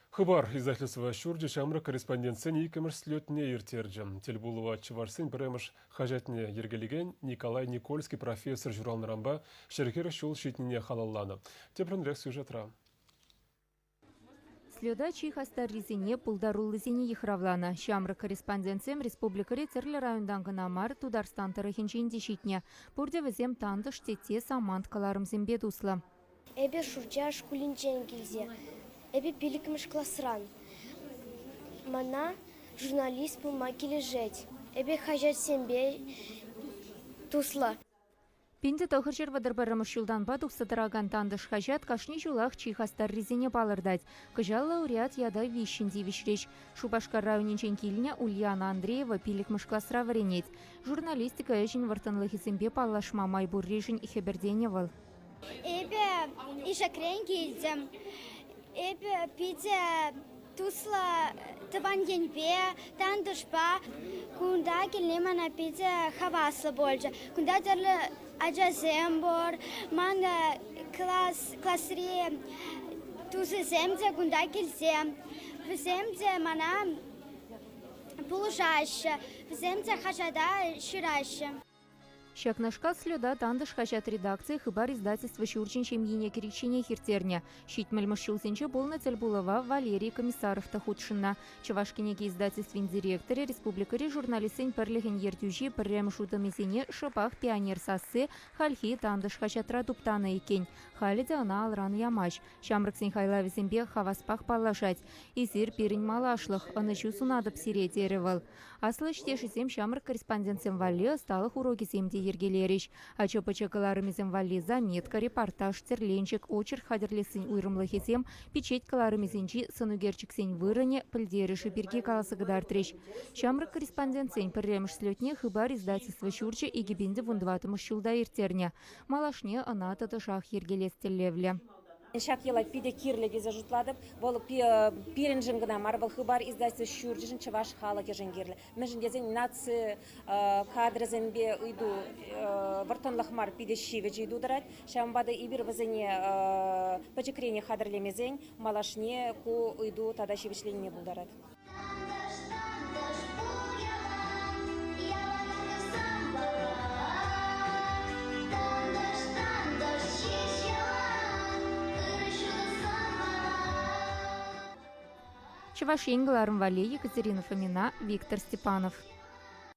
Хыбар издательства «Шурджи» шамры корреспонденцияне икемеш слетне иртерджі. Телбулова чыварсын біремеш хажатне ергелеген Николай Никольский профессор журналнарамба шеркері шул шетніне халалланы. Тепрінрек сюжетра. Слёда чихастар ризине пулдарулызине ехравлана. Шамры корреспонденциям республикари церлі райондан гынамар Тударстан тарихинчен дешитне. Пурде візем тандыш тете саманткаларым зембе дусла. Эбе шурджа шкулинчен келзе. Эбе пиликмеш классран. Мана журналист пулма кележет. Эбе хажат сембе тусла. Пинде тохыржыр вадырбарымыш юлдан бадук сыдыраган тандыш хажат кашни жулах чихастар ризине балырдать. Кыжал лауреат яда вишинди вишреч. Шубашкар районинчен киліне Ульяна Андреева пиликмеш классра варенет. Журналистика эжин вартынлығы зембе паллашма майбур режин ихеберденевал. Эбе ишакрен келдем. Эбе пиде тусла тавангенбе тандышпа. Кунда келнемана пиде хавасла больше. Кунда дерлы Аджазембор, манга классри тусы земзе кунда келзе. В земзе мана пулжаще, в земзе хажада шираще. Шакнашка слёда тандыш хажат редакции хыбар издательства Шурчин шемьине киричине хиртерня. Щитмельмыш шулсенче болна Цельбулова Валерий Комиссаров тахутшина. Чавашкинеге издательствин директоре республикари журналистин перлеген ертюжи пірремш утамезене шапах пионер сасы хальхи тандыш хажатра туптана екен. Халиде ана алран ямаш. Шамрыксен хайлавизембе хаваспах палашать. Изир пирень малашлых, анышу сунадып сиретеревал. Аслыш тешизем шамрык корреспонденциям валли сталых уроки земде ергелериш. Ачопачакаларымизем валли заметка, репортаж, терленчик, очерк хадерлесин уйрымлыхизем, печеть каларымизенчи сынугерчиксен вырыне, пыльдерыши бирги каласыгдартреш. Шамрык корреспонденциям пірремш слетне хыбар издательства Шурчи и гибинде вундватымыш шулда иртерня. Малашне ана татышах ергелестелевле. Шак елать пиде кирлеге зажутладып, бол пиренжин гына марвал хыбар издательство Шурджин чаваш хала кеженгерле. Межин дезен наци кадрезенбе уйду вартонлахмар пиде шивеж иду дарать. Шамбада ибир вазене пачекрене хадрлемезен малашне ку уйду тада шивечление булдарат. Чавашень Галарм Вале, Екатерина Фомина, Виктор Степанов.